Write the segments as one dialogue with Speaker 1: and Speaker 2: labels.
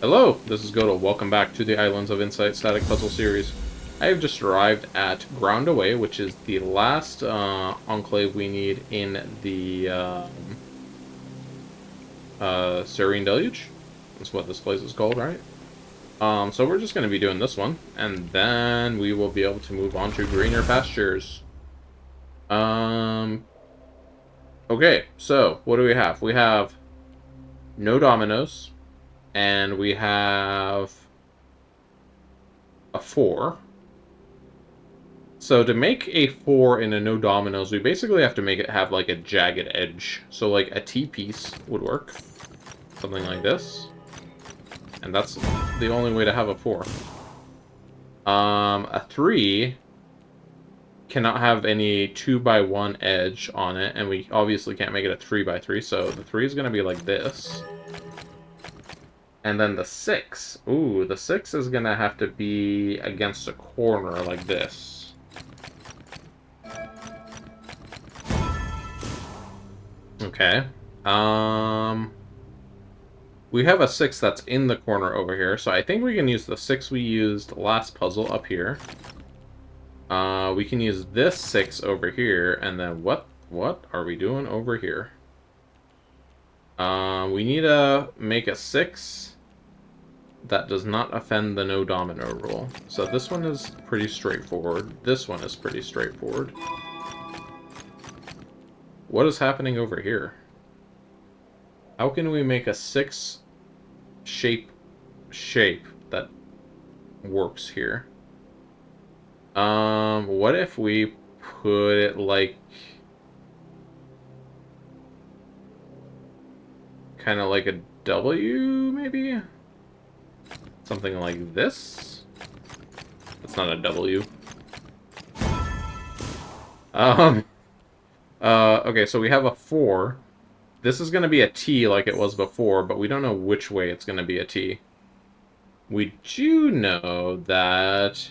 Speaker 1: Hello, this is Goto. Welcome back to the Islands of Insight Static Puzzle series. I have just arrived at Ground Away, which is the last enclave we need in the Serene Deluge. That's what this place is called, right? So we're just going to be doing this one, and then we will be able to move on to greener pastures. Um, okay, so what do we have? We have no dominoes, and we have a 4. So to make a 4 in a no dominoes, we basically have to make it have like a jagged edge. So like a T-piece would work. Something like this. And that's the only way to have a 4. A 3 cannot have any 2x1 edge on it, and we obviously can't make it a 3x3, so the 3 is going to be like this. And then the 6. Ooh, the 6 is going to have to be against a corner like this. Okay. We have a 6 that's in the corner over here, so I think we can use the 6 we used last puzzle up here. We can use this 6 over here, and then what are we doing over here? We need to make a 6 that does not offend the no domino rule. So this one is pretty straightforward. This one is pretty straightforward. What is happening over here? How can we make a 6 shape that works here? What if we put it like kind of like a W, maybe? Something like this? That's not a W. Okay, so we have a 4. This is going to be a T like it was before, but we don't know which way it's going to be a T. We do know that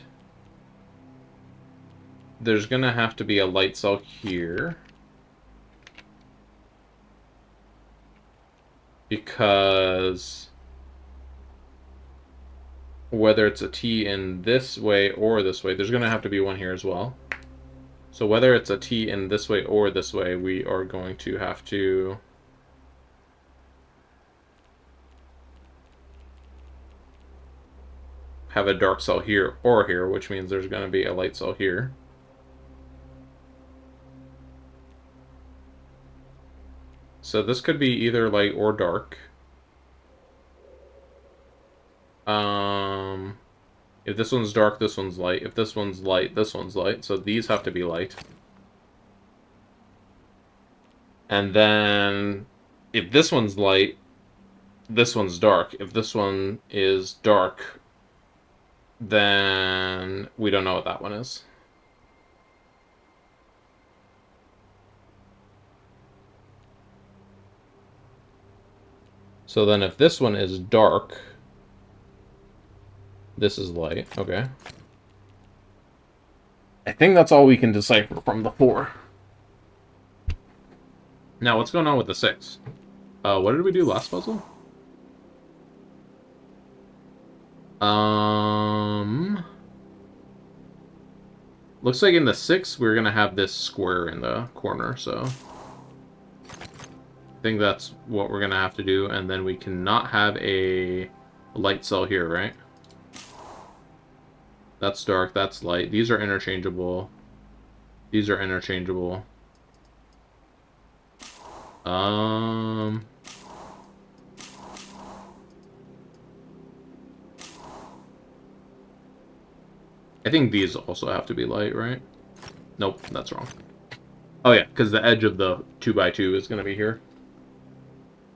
Speaker 1: there's going to have to be a light cell here. Because whether it's a T in this way or this way, there's going to have to be one here as well. So whether it's a T in this way or this way, we are going to have to have a dark cell here or here, which means there's going to be a light cell here. So this could be either light or dark. If this one's dark, this one's light. If this one's light, this one's light. So these have to be light. And then if this one's light, this one's dark. If this one is dark, then we don't know what that one is. So then if this one is dark, this is light. Okay. I think that's all we can decipher from the 4. Now, what's going on with the 6? What did we do last puzzle? Looks like in the 6, we're going to have this square in the corner, so I think that's what we're going to have to do, and then we cannot have a light cell here, right? That's dark, that's light. These are interchangeable. These are interchangeable. I think these also have to be light, right? Nope, that's wrong. Oh yeah, because the edge of the 2x2 is going to be here.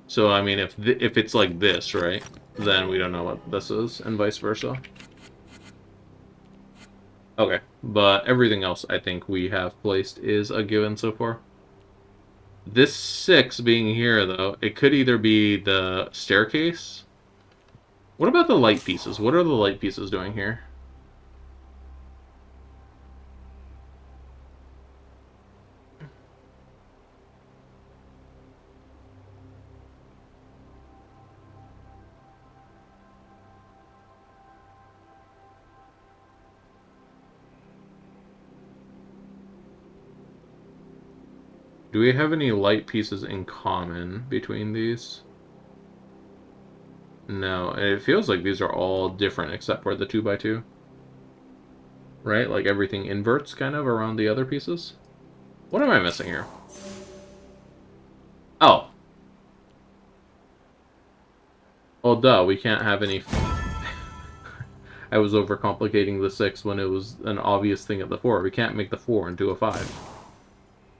Speaker 1: So, I mean, if it's like this, right, then we don't know what this is, and vice versa. Okay, but everything else I think we have placed is a given so far. This 6 being here, though, it could either be the staircase. What about the light pieces? What are the light pieces doing here? Do we have any light pieces in common between these? No, it feels like these are all different except for the 2x2. Right? Like everything inverts kind of around the other pieces. What am I missing here? Oh. Oh, duh, we can't have any... I was overcomplicating the 6 when it was an obvious thing at the 4. We can't make the 4 into a 5.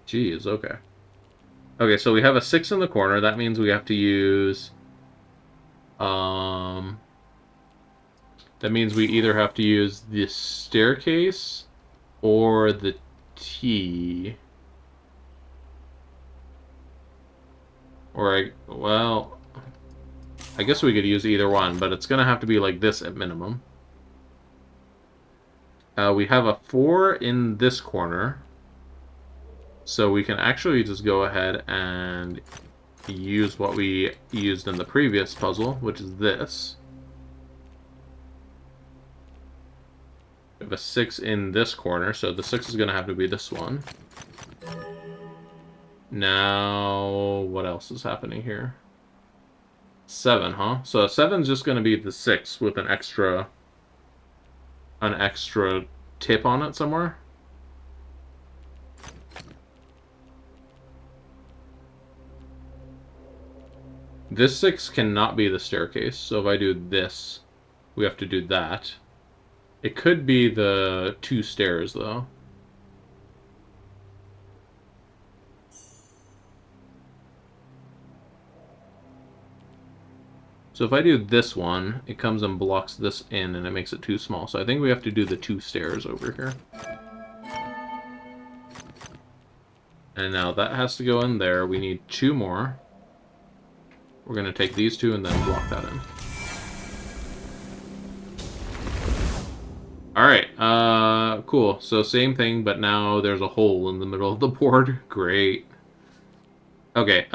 Speaker 1: Jeez, okay. Okay, so we have a 6 in the corner. That means we have to use... That means we either have to use the staircase or the T. Or, well... I guess we could use either one, but it's going to have to be like this at minimum. We have a 4 in this corner. So we can actually just go ahead and use what we used in the previous puzzle, which is this. We have a 6 in this corner, so the 6 is going to have to be this one. Now, what else is happening here? 7, huh? So 7's just going to be the 6 with an extra tip on it somewhere. This 6 cannot be the staircase, so if I do this, we have to do that. It could be the 2 stairs, though. So if I do this one, it comes and blocks this in, and it makes it too small. So I think we have to do the 2 stairs over here. And now that has to go in there. We need 2 more. We're going to take these 2 and then block that in. Alright, cool. So same thing, but now there's a hole in the middle of the board. Great. Okay,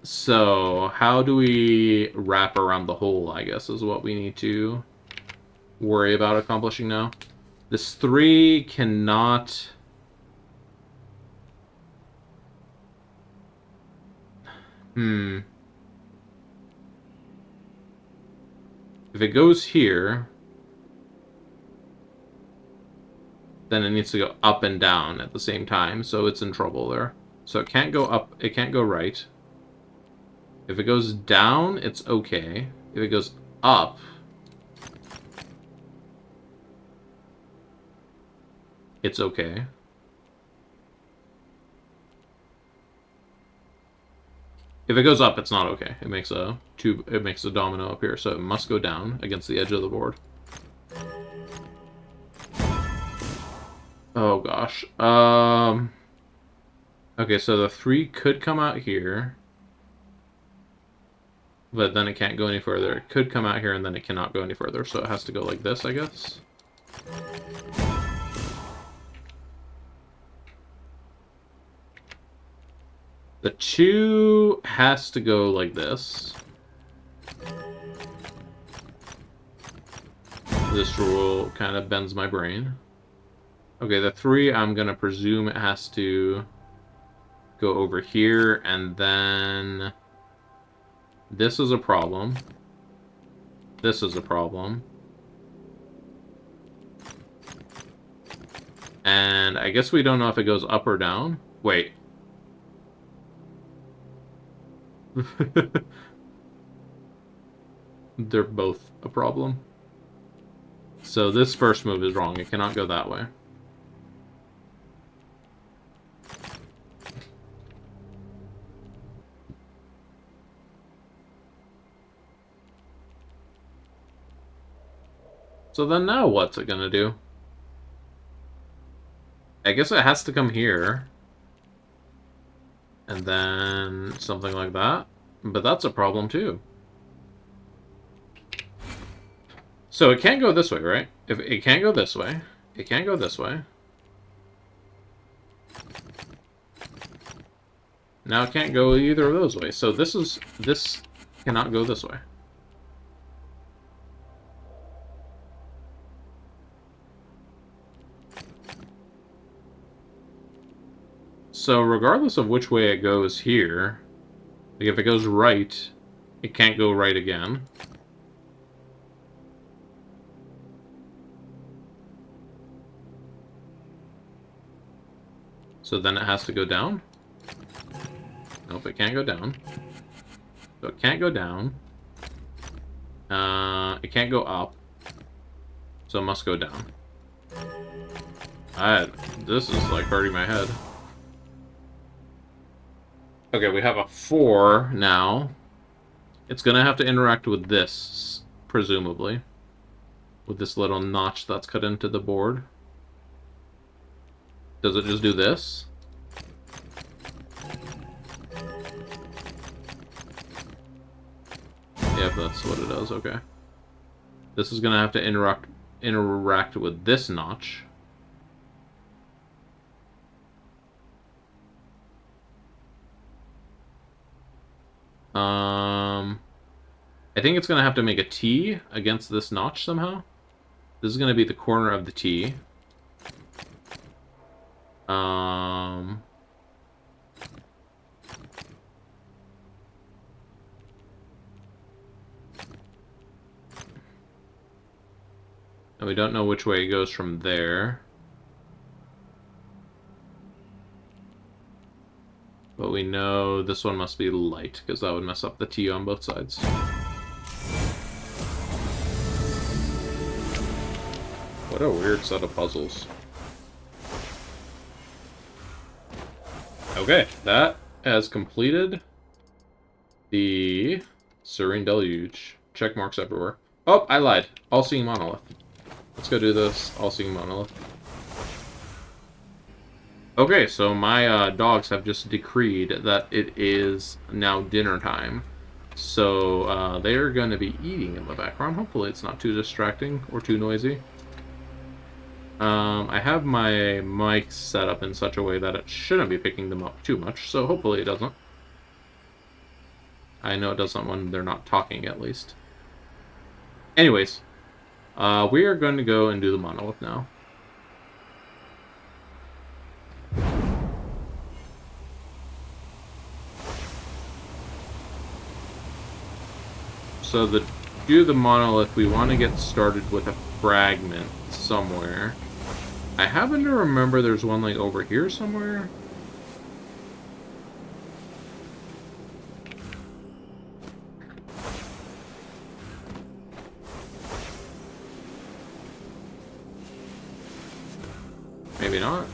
Speaker 1: so how do we wrap around the hole, I guess, is what we need to worry about accomplishing now. This 3 cannot... If it goes here, then it needs to go up and down at the same time, so it's in trouble there. So it can't go up, it can't go right. If it goes down, it's okay. If it goes up, it's okay. If it goes up, it's not okay. It makes a domino up here, so it must go down against the edge of the board. Oh gosh. Okay, so the 3 could come out here. But then it can't go any further. It could come out here and then it cannot go any further, so it has to go like this, I guess. The 2 has to go like this. This rule kind of bends my brain. Okay, the 3, I'm going to presume it has to go over here, and then this is a problem. This is a problem. And I guess we don't know if it goes up or down. Wait. They're both a problem. So this first move is wrong. It cannot go that way. So then now what's it gonna do? I guess it has to come here. And then something like that. But that's a problem too. So it can't go this way, right? If it can't go this way, it can't go this way. Now it can't go either of those ways. So this cannot go this way. So regardless of which way it goes here, like if it goes right, it can't go right again. So then it has to go down. Nope, it can't go down. So it can't go down. It can't go up. So it must go down. This is like hurting my head. Okay, we have a 4 now. It's gonna have to interact with this, presumably. With this little notch that's cut into the board. Does it just do this? Yep, that's what it does, okay. This is gonna have to interact with this notch. I think it's gonna have to make a T against this notch somehow. This is gonna be the corner of the T. And we don't know which way it goes from there. But we know this one must be light, because that would mess up the T on both sides. What a weird set of puzzles. Okay, that has completed the Serene Deluge. Check marks everywhere. Oh, I lied. All-seeing monolith. Let's go do this all-seeing monolith. Okay, so my dogs have just decreed that it is now dinner time. So they are going to be eating in the background. Hopefully it's not too distracting or too noisy. I have my mic set up in such a way that it shouldn't be picking them up too much, so hopefully it doesn't. I know it doesn't when they're not talking, at least. Anyways, we are going to go and do the monolith now. So to do the monolith, we want to get started with a fragment somewhere. I happen to remember there's one like over here somewhere. Maybe not.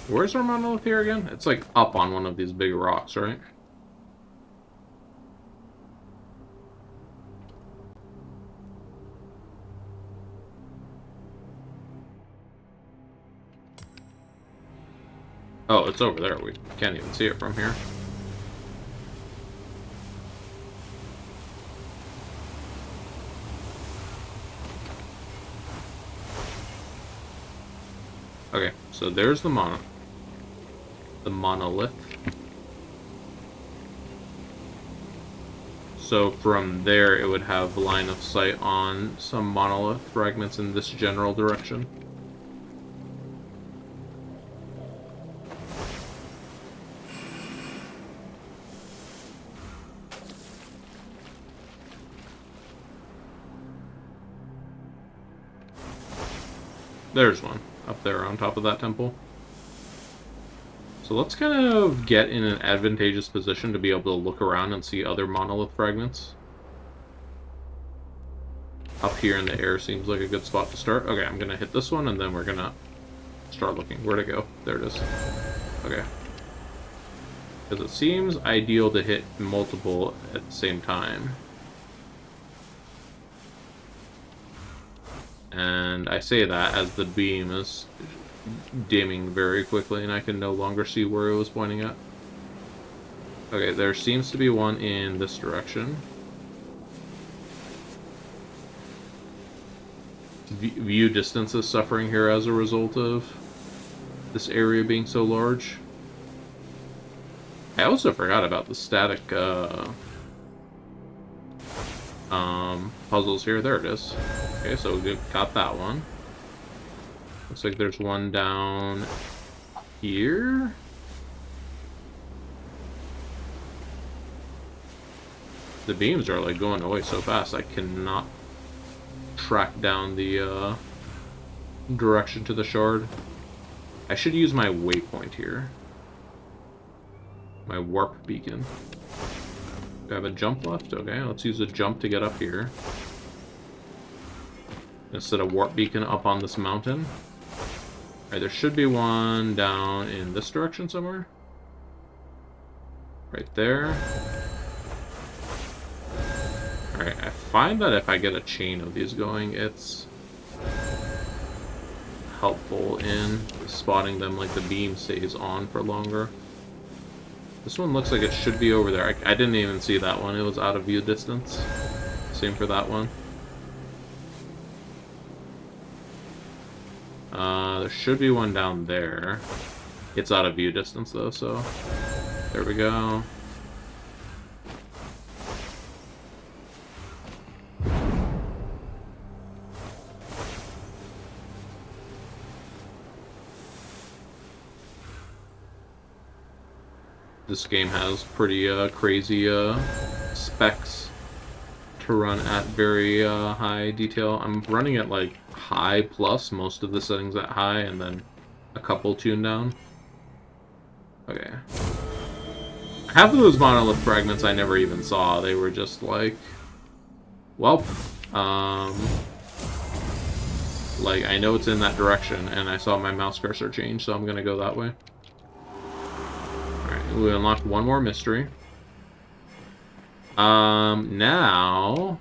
Speaker 1: Where's our monolith here again? It's like up on one of these big rocks, right? Oh, it's over there. We can't even see it from here. Okay, so there's the monolith. So from there, it would have line of sight on some monolith fragments in this general direction. There's one up there on top of that temple. So let's kind of get in an advantageous position to be able to look around and see other monolith fragments. Up here in the air seems like a good spot to start. Okay, I'm going to hit this one and then we're going to start looking. Where'd it go? There it is. Okay. Because it seems ideal to hit multiple at the same time. And I say that as the beam is dimming very quickly and I can no longer see where it was pointing at. Okay, there seems to be one in this direction. View distance is suffering here as a result of this area being so large. I also forgot about the static puzzles here. There it is. Okay, so we got that one. Looks like there's one down here. The beams are like going away so fast I cannot track down the direction to the shard. I should use my waypoint here. My warp beacon. Do I have a jump left? Okay, let's use a jump to get up here. Instead of warp beacon up on this mountain. Alright, there should be one down in this direction somewhere. Right there. Alright, I find that if I get a chain of these going, it's helpful in spotting them, like the beam stays on for longer. This one looks like it should be over there. I didn't even see that one. It was out of view distance. Same for that one. There should be one down there. It's out of view distance though, so there we go. This game has pretty crazy specs to run at very high detail. I'm running at like high plus, most of the settings at high, and then a couple tuned down. Okay. Half of those monolith fragments I never even saw. They were just like, well, like I know it's in that direction, and I saw my mouse cursor change, so I'm gonna go that way. Alright, we unlocked one more mystery. Now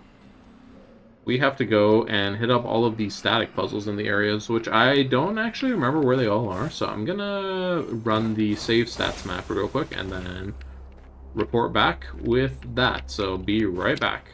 Speaker 1: we have to go and hit up all of these static puzzles in the areas, which I don't actually remember where they all are, so I'm gonna run the save stats map real quick and then report back with that, so be right back.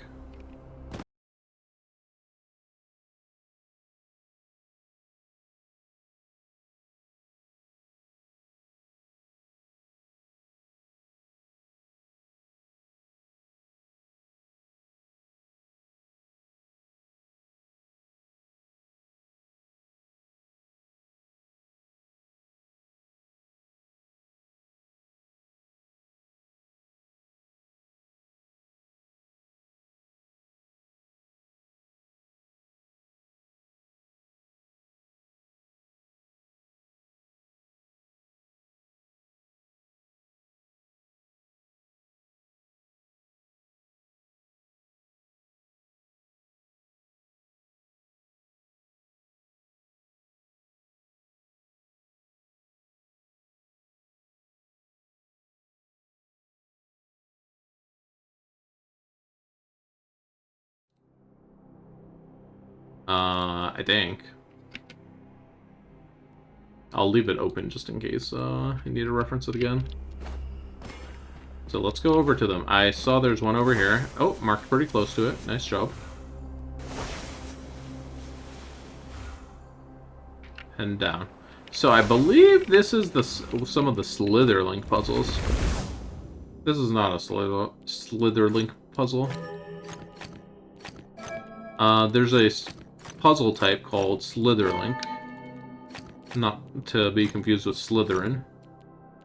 Speaker 1: I think. I'll leave it open just in case I need to reference it again. So let's go over to them. I saw there's one over here. Oh, marked pretty close to it. Nice job. And down. So I believe this is some of the Slitherlink puzzles. This is not a Slitherlink puzzle. There's a puzzle type called Slitherlink. Not to be confused with Slytherin.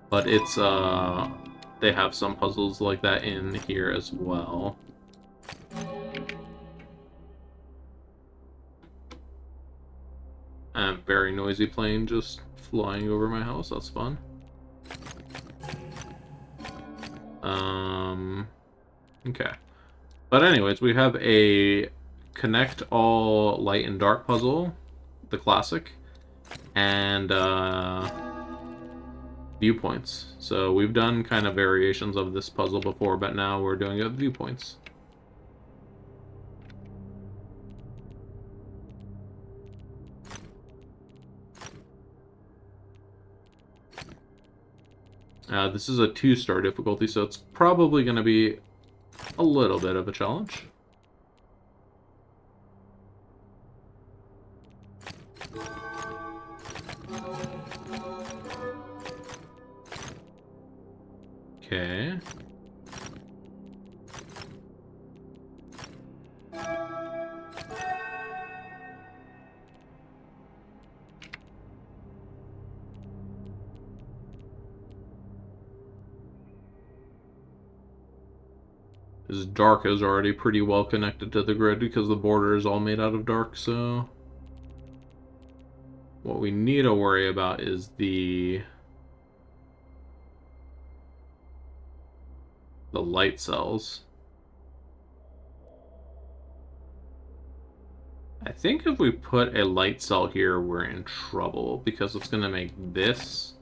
Speaker 1: But it's, they have some puzzles like that in here as well. And a very noisy plane just flying over my house. That's fun. Okay. But anyways, we have a connect all light and dark puzzle, the classic, and viewpoints. So we've done kind of variations of this puzzle before, but now we're doing it with viewpoints. This is a 2-star difficulty, so it's probably going to be a little bit of a challenge. Okay. This dark is already pretty well connected to the grid because the border is all made out of dark, so... What we need to worry about is the light cells. I think if we put a light cell here, we're in trouble, because it's going to make this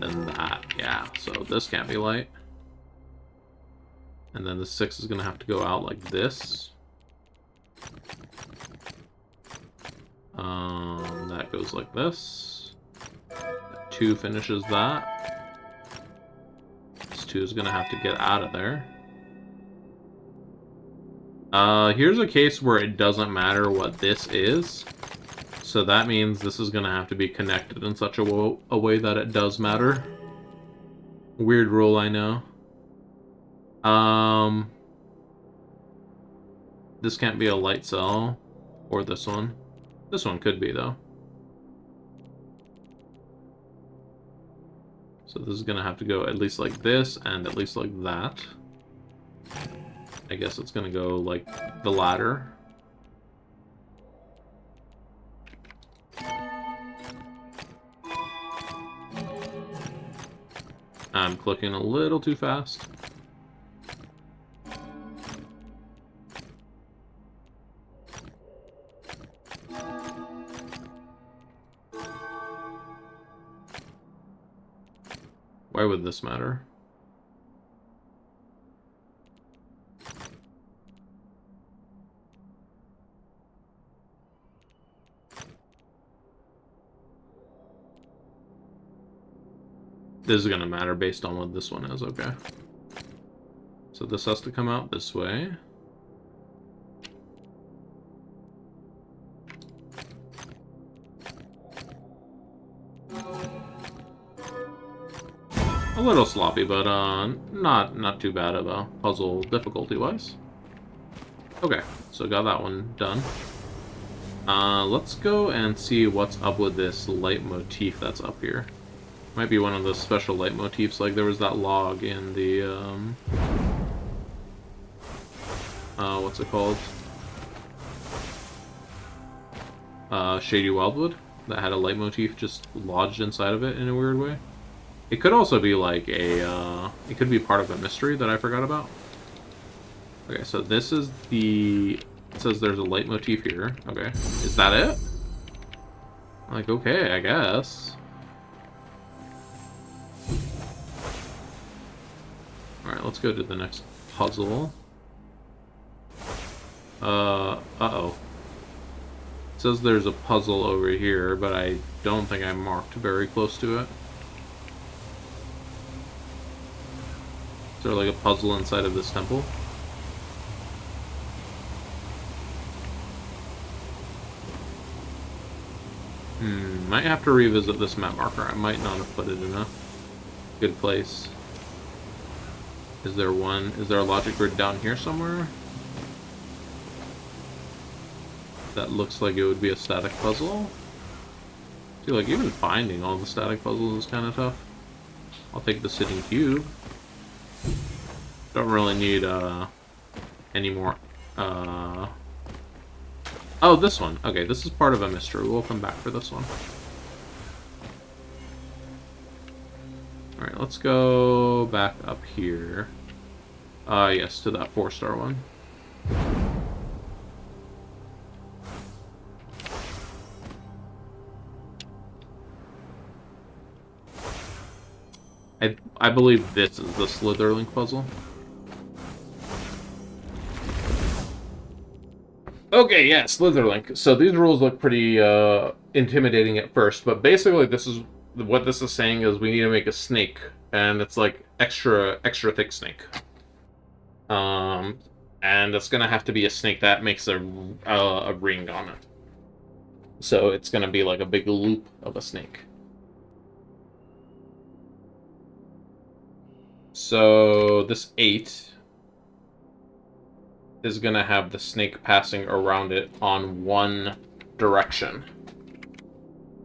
Speaker 1: and that. Yeah, so this can't be light. And then the 6 is going to have to go out like this. That goes like this. That 2 finishes that. This 2 is going to have to get out of there. Here's a case where it doesn't matter what this is. So that means this is going to have to be connected in such a way that it does matter. Weird rule, I know. This can't be a light cell. Or this one. This one could be, though. So this is going to have to go at least like this, and at least like that. I guess it's going to go like the ladder. I'm clicking a little too fast. Why would this matter? This is going to matter based on what this one is, okay. So this has to come out this way. A little sloppy, but not too bad of a puzzle difficulty-wise. Okay, so got that one done. Let's go and see what's up with this leitmotif that's up here. Might be one of those special leitmotifs, like there was that log in the, what's it called? Shady Wildwood, that had a leitmotif just lodged inside of it in a weird way. It could also be like a, it could be part of a mystery that I forgot about. Okay, so this is the, it says there's a leitmotif here. Okay, is that it? Like, okay, I guess. Alright, let's go to the next puzzle. Uh-oh. It says there's a puzzle over here, but I don't think I marked very close to it. Is there like a puzzle inside of this temple? Might have to revisit this map marker. I might not have put it in a good place. Is there a logic grid down here somewhere? That looks like it would be a static puzzle. See, like, even finding all the static puzzles is kind of tough. I'll take the sitting cube. Don't really need, any more, Oh, this one. Okay, this is part of a mystery. We'll come back for this one. Alright, let's go back up here. Yes, to that 4-star one. I believe this is the Slitherlink puzzle. Okay, yeah, Slitherlink. So these rules look pretty intimidating at first, but basically this is what this is saying is we need to make a snake, and it's like extra thick snake. And it's gonna have to be a snake that makes a ring on it. So it's gonna be like a big loop of a snake. So this 8 is going to have the snake passing around it on one direction.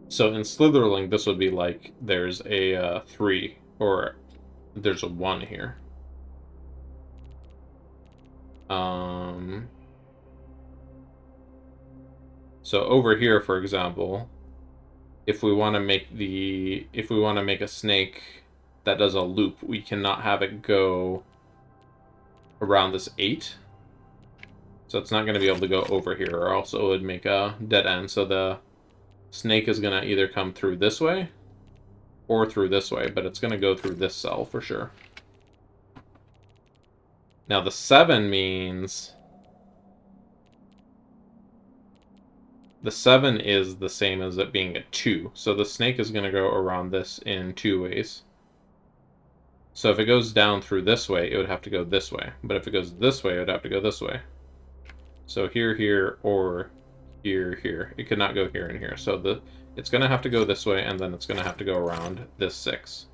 Speaker 1: So in Slitherling, this would be like there's a 3, or there's a 1 here. So over here, for example, if we want to make a snake that does a loop, we cannot have it go around this 8. So it's not going to be able to go over here, or else it would make a dead end. So the snake is going to either come through this way or through this way, but it's going to go through this cell for sure. Now the 7 means the 7 is the same as it being a 2. So the snake is going to go around this in 2 ways. So if it goes down through this way, it would have to go this way. But if it goes this way, it would have to go this way. So here, here, or here, here. It could not go here and here. So it's going to have to go this way, and then it's going to have to go around this 6.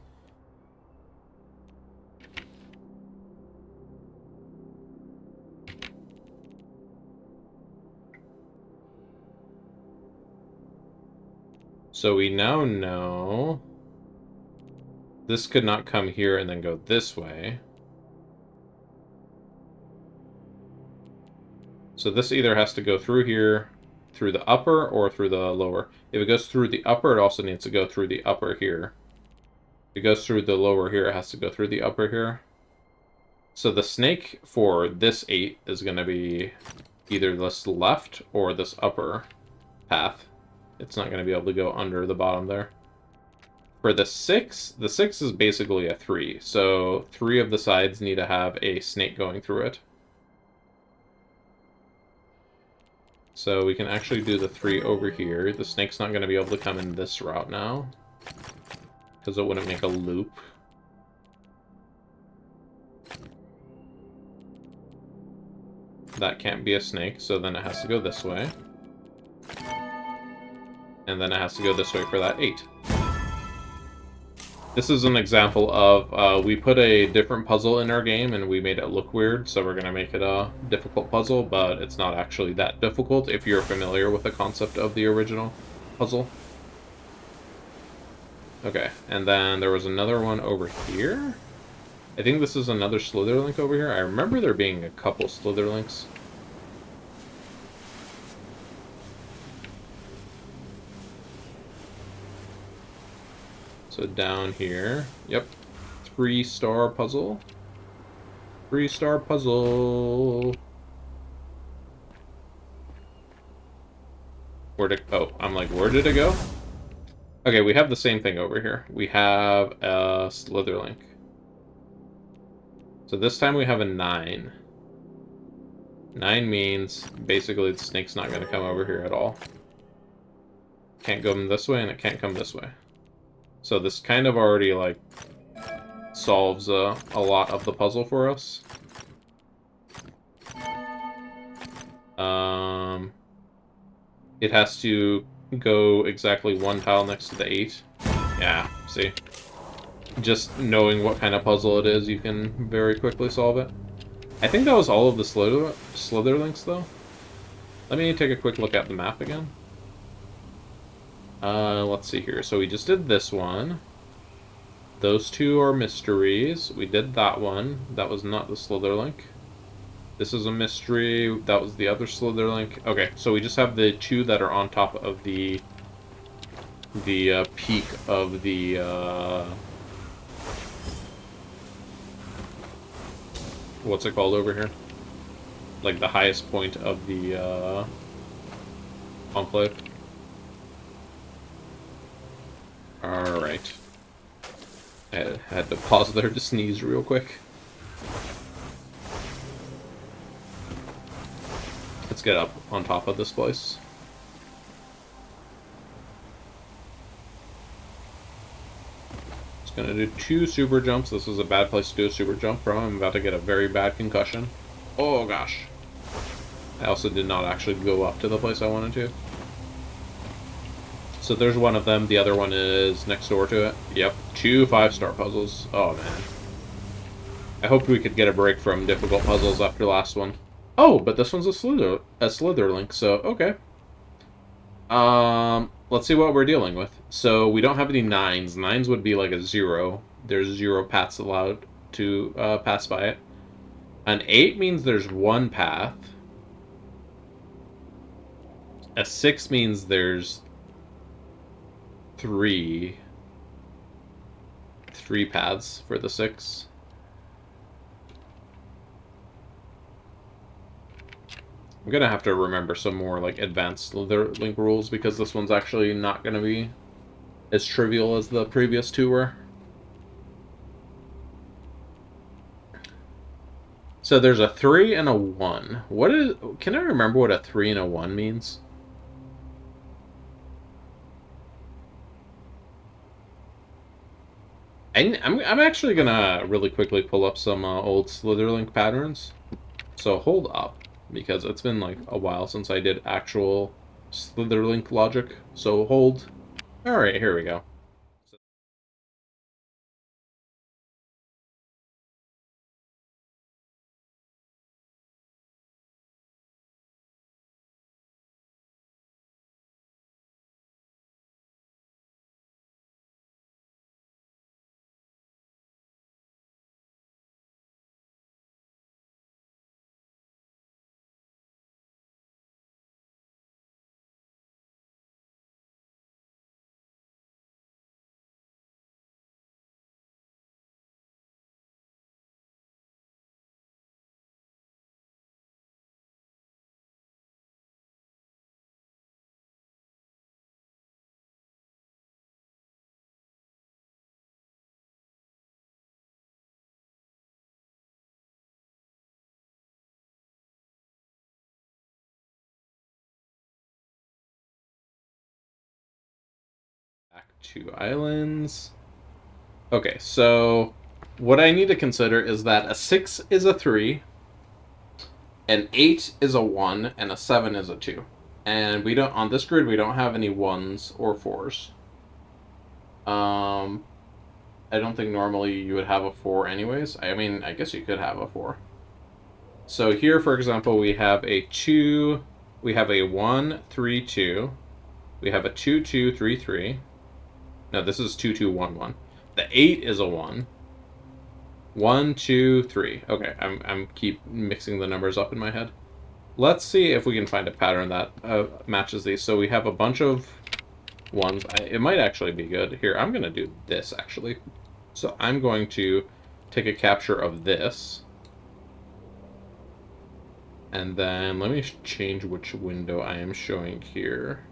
Speaker 1: So we now know this could not come here and then go this way. So this either has to go through here, through the upper, or through the lower. If it goes through the upper, it also needs to go through the upper here. If it goes through the lower here, it has to go through the upper here. So the snake for this 8 is going to be either this left or this upper path. It's not going to be able to go under the bottom there. For the 6 is basically a 3. So 3 of the sides need to have a snake going through it. So we can actually do the 3 over here. The snake's not going to be able to come in this route now, because it wouldn't make a loop. That can't be a snake, so then it has to go this way. And then it has to go this way for that 8. This is an example of, we put a different puzzle in our game and we made it look weird, so we're going to make it a difficult puzzle, but it's not actually that difficult if you're familiar with the concept of the original puzzle. Okay, and then there was another one over here. I think this is another Slitherlink over here. I remember there being a couple Slitherlinks. So down here, yep, 3-star puzzle. 3-star puzzle. I'm like, where did it go? Okay, we have the same thing over here. We have a Slitherlink. So this time we have a 9. 9 means basically the snake's not going to come over here at all. Can't go this way and it can't come this way. So this kind of already, like, solves a lot of the puzzle for us. It has to go exactly 1 tile next to the 8. Yeah, see? Just knowing what kind of puzzle it is, you can very quickly solve it. I think that was all of the Slitherlinks, though. Let me take a quick look at the map again. Let's see here. So we just did this one. Those 2 are mysteries. We did that one. That was not the Slitherlink. This is a mystery. That was the other Slitherlink. Okay, so we just have the 2 that are on top of the peak of the what's it called over here? Like the highest point of the enclave. Alright. I had to pause there to sneeze real quick. Let's get up on top of this place. Just gonna do 2 super jumps. This is a bad place to do a super jump from. I'm about to get a very bad concussion. Oh gosh. I also did not actually go up to the place I wanted to. So there's one of them. The other one is next door to it. Yep. 2 5-star puzzles. Oh, man. I hoped we could get a break from difficult puzzles after last one. Oh, but this one's a slither link, so okay. Let's see what we're dealing with. So we don't have any nines. Nines would be like a 0. There's 0 paths allowed to pass by it. An 8 means there's 1 path. A 6 means there's three paths for the 6. I'm gonna have to remember some more like advanced slither link rules because this one's actually not gonna be as trivial as the previous two were. So there's a 3 and a 1. What is? Can I remember what a 3 and a 1 means? I'm actually gonna really quickly pull up some old Slitherlink patterns. So hold up, because it's been like a while since I did actual Slitherlink logic. So hold. All right, here we go. Back to islands. Okay, so what I need to consider is that a 6 is a 3, an 8 is a 1, and a 7 is a 2. And we don't on this grid we don't have any 1s or 4s. Um I don't think normally you would have a 4 anyways. I mean, I guess you could have a 4. So here, for example, we have a 2, we have a 1, 3, 2, we have a 2, 2, 3, 3. No, this is 2, 2, 1, 1. The 8 is a 1. 1, 2, 3. Okay, I'm keep mixing the numbers up in my head. Let's see if we can find a pattern that matches these. So we have a bunch of 1s. It might actually be good. Here, I'm going to do this, actually. So I'm going to take a capture of this. And then let me change which window I am showing here.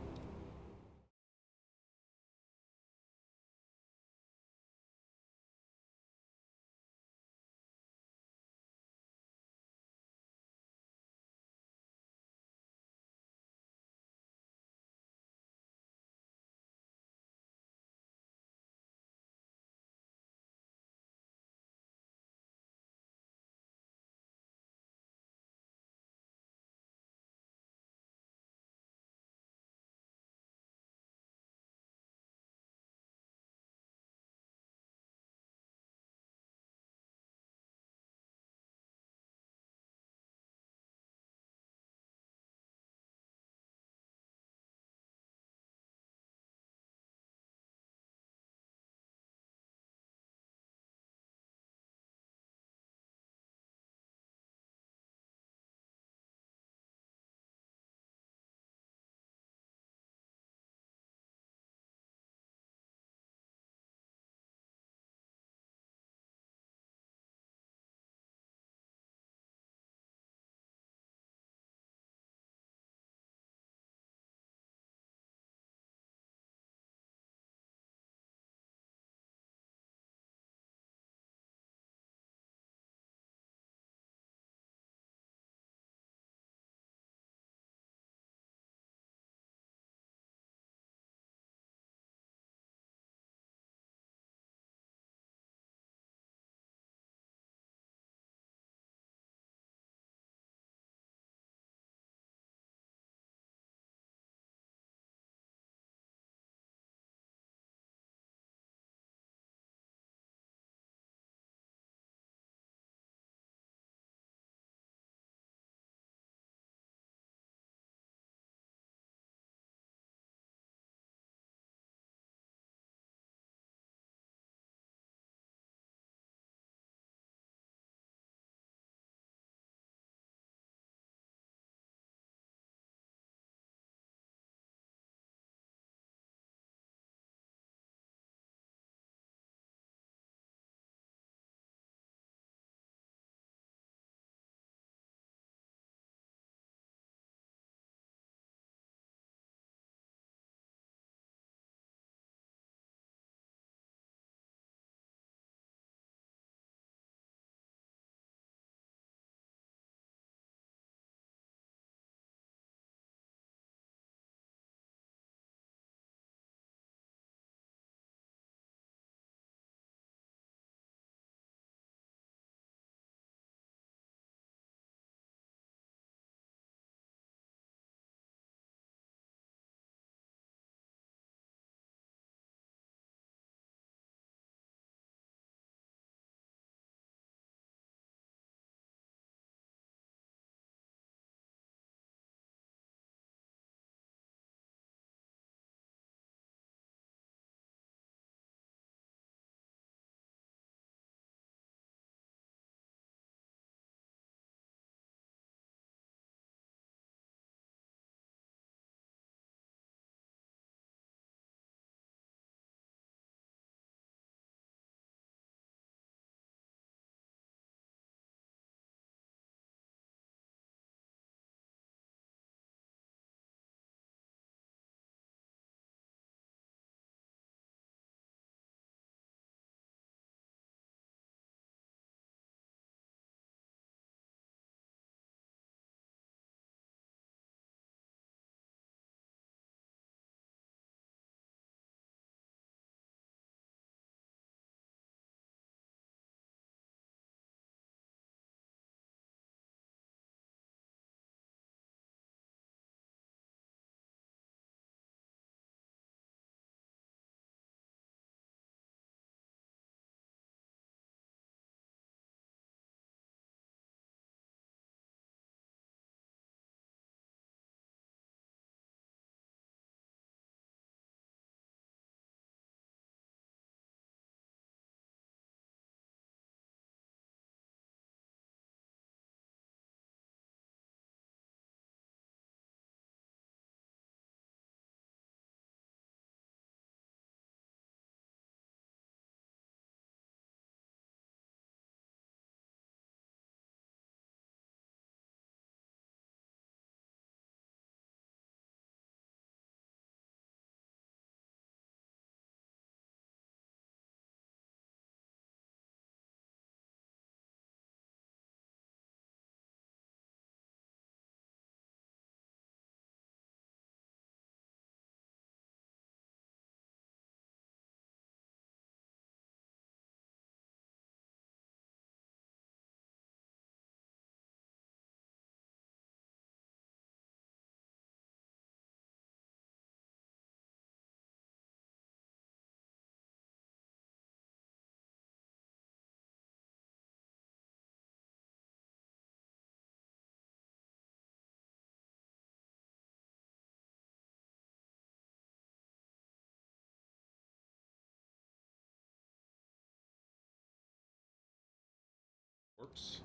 Speaker 1: works.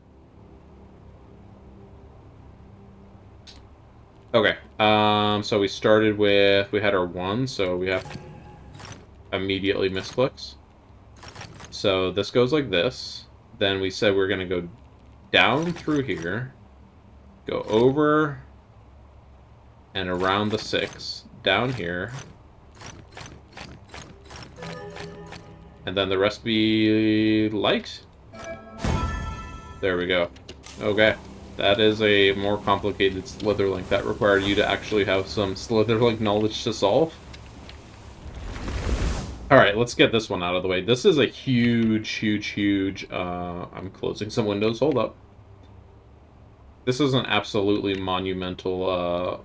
Speaker 1: Okay, so we started with, we had our 1, so we have immediately misclicks. So this goes like this. Then we said we're going to go down through here, go over and around the 6, down here, and then the rest be light. There we go. Okay. That is a more complicated Slitherlink that required you to actually have some Slitherlink knowledge to solve. Alright, let's get this one out of the way. This is a huge, I'm closing some windows, hold up. This is an absolutely monumental,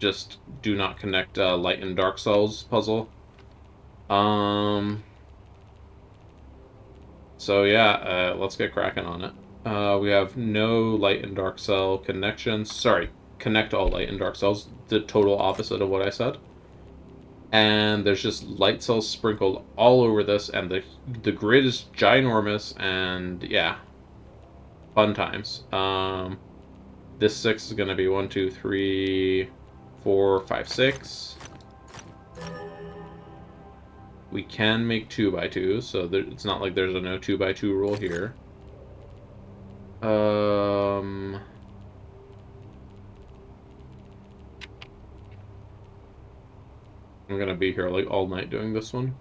Speaker 1: just do not connect light and dark cells puzzle. So yeah, let's get cracking on it. We have no light and dark cell connections. Sorry, connect all light and dark cells. The total opposite of what I said. And there's just light cells sprinkled all over this, and the grid is ginormous, and yeah, fun times. This 6 is going to be 1, 2, 3, 4, 5, 6. We can make 2x2s, so it's not like there's a no 2x2 rule here. I'm gonna be here like all night doing this one.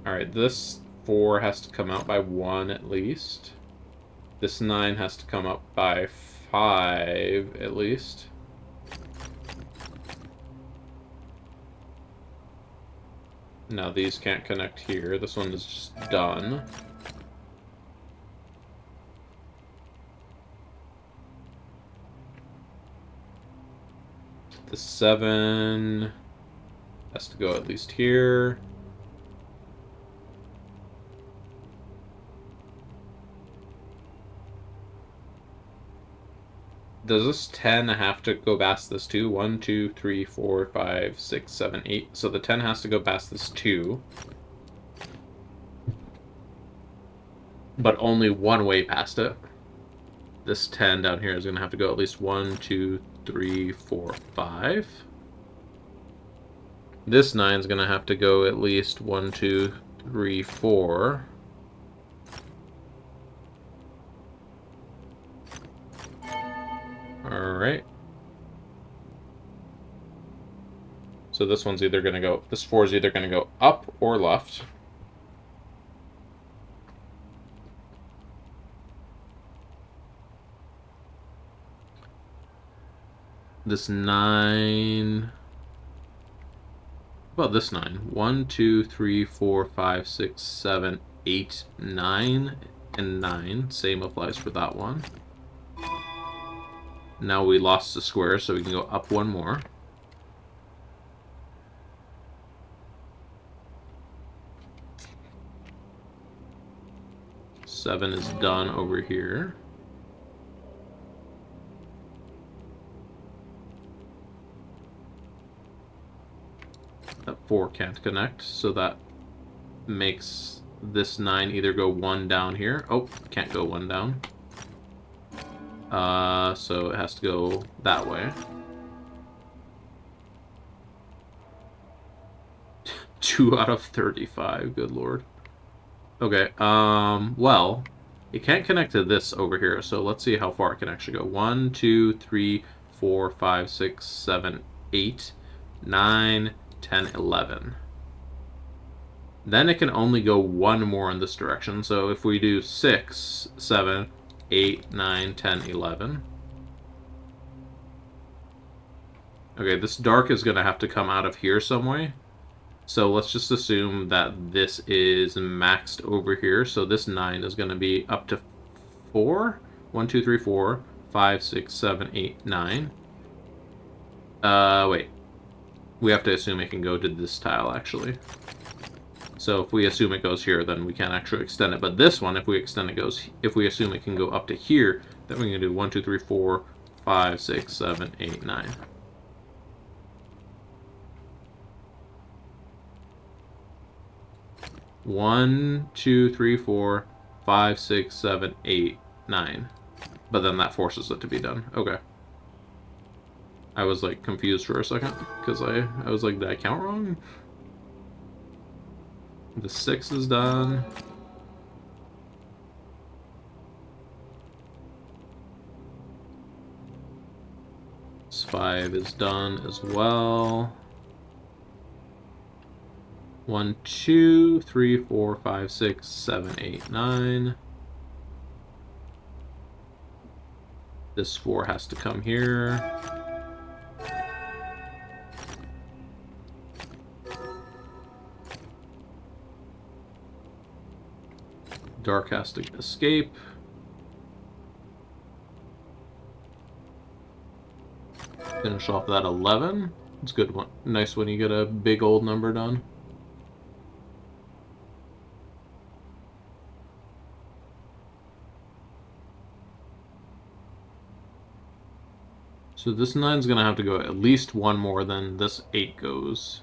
Speaker 1: Alright, this 4 has to come out by 1 at least. This 9 has to come up by 5 at least. Now these can't connect here. This one is just done. The 7 has to go at least here. Does this 10 have to go past this 2? 1, 2, 3, 4, 5, 6, 7, 8. So the 10 has to go past this 2. But only one way past it. This 10 down here is going to have to go at least 1, 2, 3, 4, 5. This 9 is going to have to go at least 1, 2, 3, 4. Alright. So this one's either going to go, this 4 is either going to go up or left. This 9... Well, this 9. 1, 2, 3, 4, 5, 6, 7, 8, 9, and 9. Same applies for that one. Now we lost the square, so we can go up one more. Seven is done over here. That 4 can't connect, so that makes this 9 either go 1 down here. Oh, can't go 1 down. So it has to go that way. 2 out of 35, good lord. Okay, well, it can't connect to this over here, so let's see how far it can actually go. 1, 2, 3, 4, 5, 6, 7, 8, 9, 10, 11. Then it can only go 1 more in this direction, so if we do 6, 7, 8, 9, 10, 11. Okay, this dark is going to have to come out of here some way. So let's just assume that this is maxed over here. So this 9 is going to be up to 4. 1, 2, 3, 4, 5, 6, 7, 8, 9. Wait. We have to assume it can go to this tile, actually. So if we assume it goes here, then we can't actually extend it. But this one, if we extend it if we assume it can go up to here, then we can do 1, 2, 3, 4, 5, 6, 7, 8, 9. 1, 2, 3, 4, 5, 6, 7, 8, 9. But then that forces it to be done. Okay. I was like confused for a second because I was like, did I count wrong? The 6 is done. This 5 is done as well. 1, 2, 3, 4, 5, 6, 7, 8, 9. This 4 has to come here. Dark has to escape. Finish off that 11. It's good one. Nice when you get a big old number done. So this 9's gonna have to go at least one more than this 8 goes.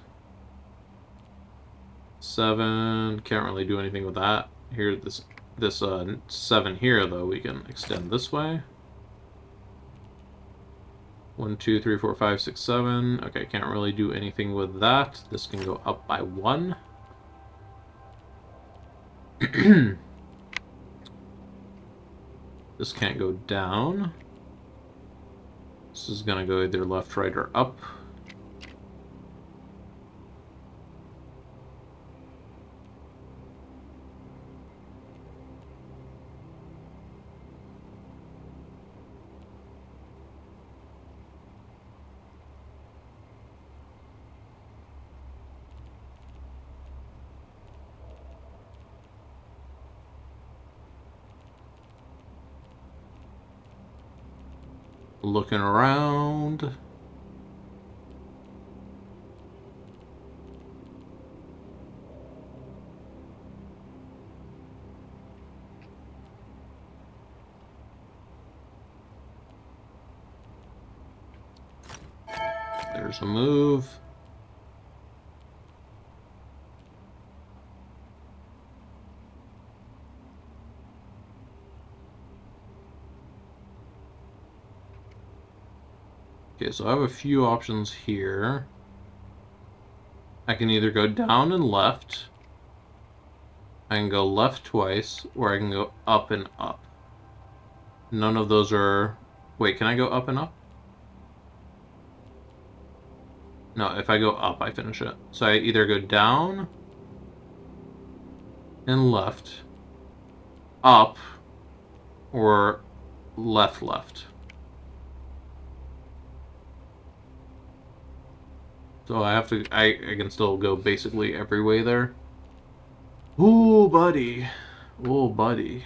Speaker 1: 7, can't really do anything with that. Here, this 7 here, though, we can extend this way. 1, 2, 3, 4, 5, 6, 7. Okay, can't really do anything with that. This can go up by 1. This can't go down. This is gonna go either left, right, or up. Looking around. There's a move. Okay, so I have a few options here. I can either go down and left. I can go left twice, or I can go up and up. None of those are... Wait, can I go up and up? No, if I go up, I finish it. So I either go down and left, up, or left, left. So I have to, I can still go basically every way there. Ooh, buddy. Ooh, buddy.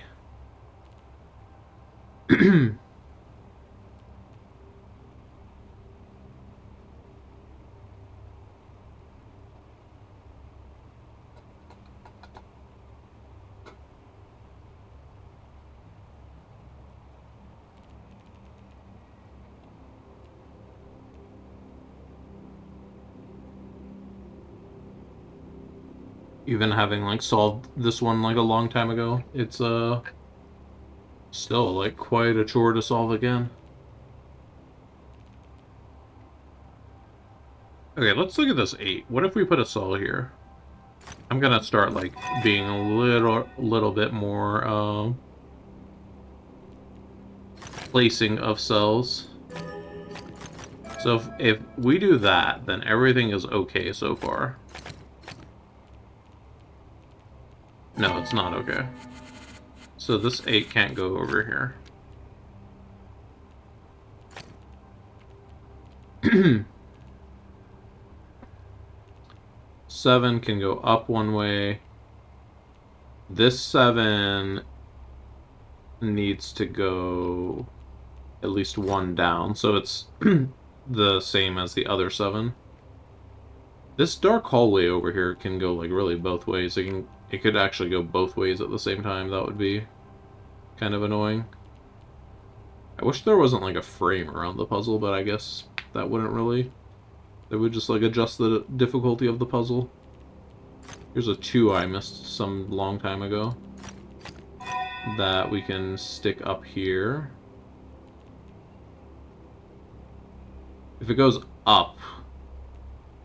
Speaker 1: Even having like solved this one like a long time ago, it's still like quite a chore to solve again. Okay, let's look at this 8. What if we put a cell here? I'm gonna start like being a little bit more placing of cells. So if we do that, then everything is okay so far. No, it's not okay. So this 8 can't go over here. 7 can go up one way. This 7 needs to go at least one down, so it's the same as the other 7. This dark hallway over here can go like really both ways. It could actually go both ways at the same time. That would be kind of annoying. I wish there wasn't like a frame around the puzzle, but I guess that wouldn't really... It would just like adjust the difficulty of the puzzle. Here's a 2 I missed some long time ago that we can stick up here. If it goes up,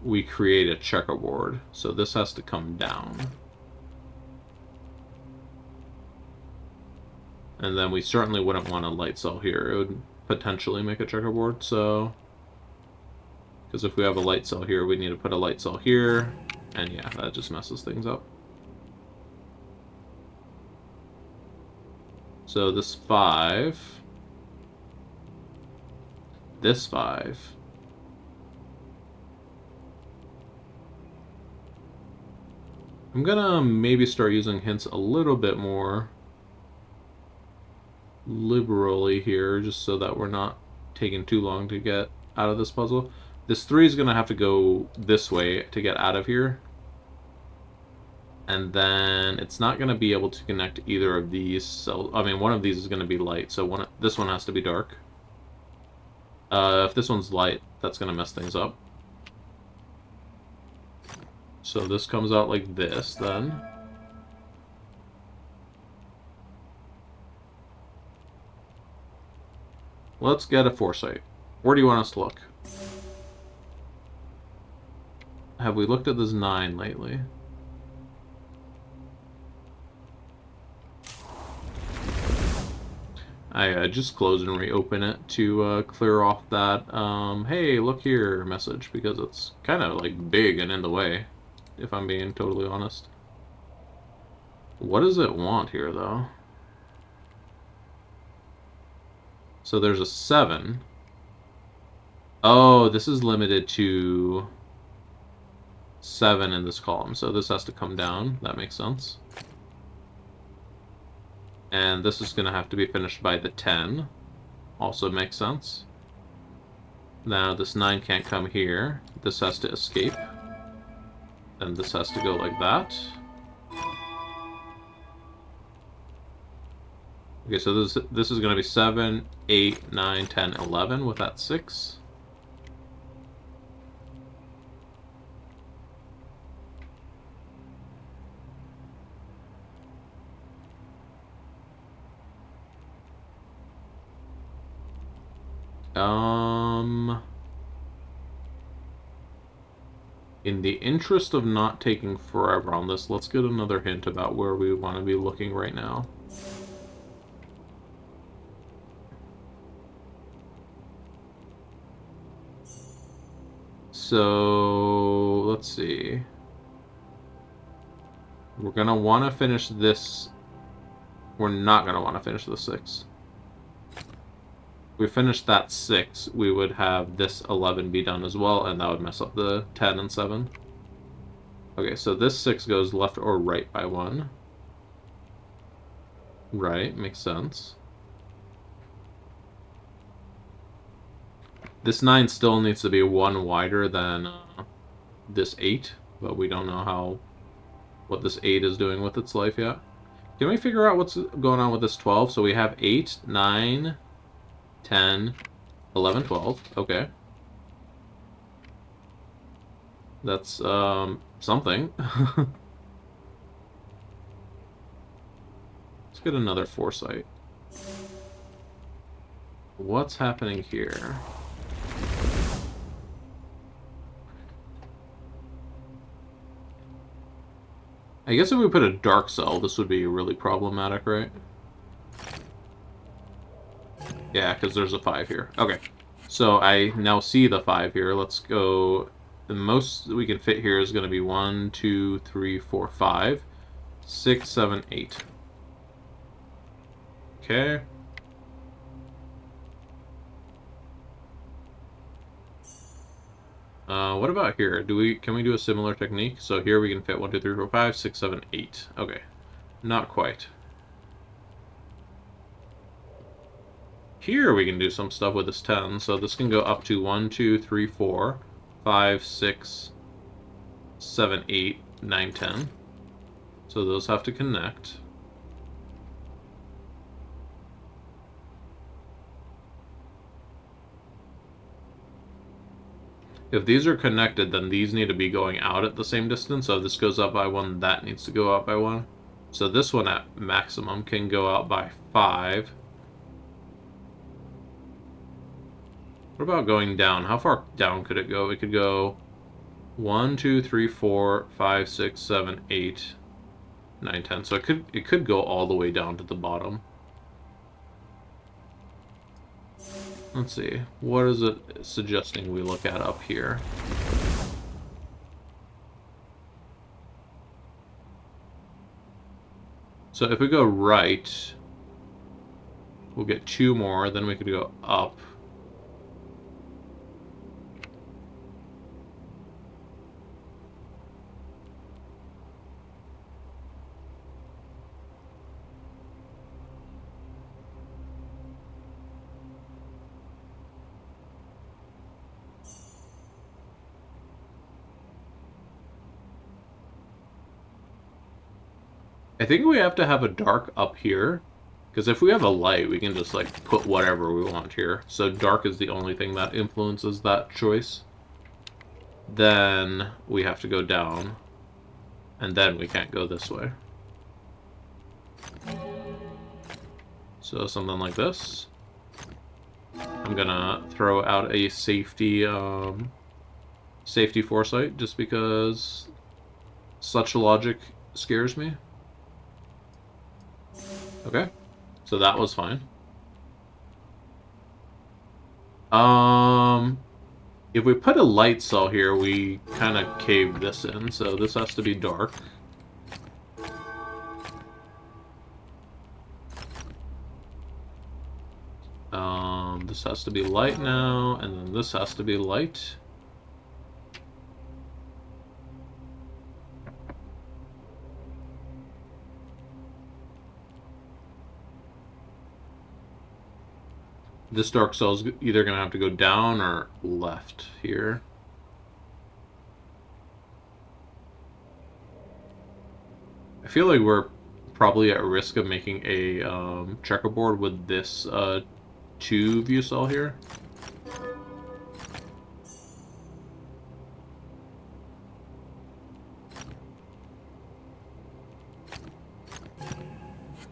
Speaker 1: we create a checkerboard. So this has to come down. And then we certainly wouldn't want a light cell here. It would potentially make a checkerboard, so... Because if we have a light cell here, we need to put a light cell here. And yeah, that just messes things up. So this 5... This 5... I'm gonna maybe start using hints a little bit more liberally here, just so that we're not taking too long to get out of this puzzle. This 3 is gonna have to go this way to get out of here. And then it's not gonna be able to connect either of these cells. I mean, one of these is gonna be light, so this one has to be dark. If this one's light, that's gonna mess things up. So this comes out like this, then. Let's get a foresight. Where do you want us to look? Have we looked at this 9 lately? I just close and reopen it to clear off that, hey, look here message, because it's kind of like big and in the way, if I'm being totally honest. What does it want here, though? So there's a 7. Oh, this is limited to 7 in this column, so this has to come down. That makes sense. And this is going to have to be finished by the 10. Also makes sense. Now this 9 can't come here. This has to escape. And this has to go like that. Okay, so this is going to be 7, 8, 9, 10, 11 with that 6. In the interest of not taking forever on this, let's get another hint about where we want to be looking right now. So, let's see. We're going to want to finish this. We're not going to want to finish the 6. If we finish that 6, we would have this 11 be done as well, and that would mess up the 10 and 7. Okay, so this 6 goes left or right by 1. Right, makes sense. This 9 still needs to be 1 wider than this 8, but we don't know what this 8 is doing with its life yet. Can we figure out what's going on with this 12? So we have 8, 9, 10, 11, 12. Okay. That's something. Let's get another foresight. What's happening here? I guess if we put a dark cell, this would be really problematic, right? Yeah, because there's a 5 here. Okay. So I now see the 5 here. Let's go. The most we can fit here is going to be 1, 2, 3, 4, 5, 6, 7, 8. Okay. What about here? Can we do a similar technique? So here we can fit 1, 2, 3, 4, 5, 6, 7, 8. Okay. Not quite. Here we can do some stuff with this 10. So this can go up to 1, 2, 3, 4, 5, 6, 7, 8, 9, 10. So those have to connect. If these are connected, then these need to be going out at the same distance. So if this goes up by 1, that needs to go out by 1. So this one at maximum can go out by 5. What about going down? How far down could it go? It could go 1, 2, 3, 4, 5, 6, 7, 8, 9, 10. So it could go all the way down to the bottom. Let's see. What is it suggesting we look at up here? So if we go right, we'll get 2 more, then we could go up. I think we have to have a dark up here, because if we have a light, we can just, like, put whatever we want here. So dark is the only thing that influences that choice. Then we have to go down, and then we can't go this way. So something like this. I'm gonna throw out a safety foresight, just because such logic scares me. Okay, so that was fine. If we put a light cell here, we kind of cave this in, so this has to be dark. This has to be light now, and then this has to be light. This dark cell is either going to have to go down or left here. I feel like we're probably at risk of making a checkerboard with this 2 view cell here.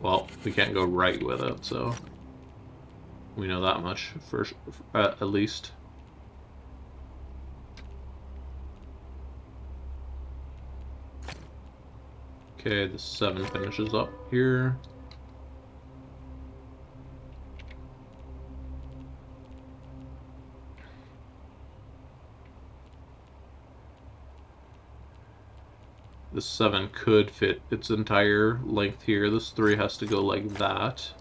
Speaker 1: Well, we can't go right with it, so we know that much for at least. Okay, the 7 finishes up here. This 7 could fit its entire length here. This 3 has to go like that.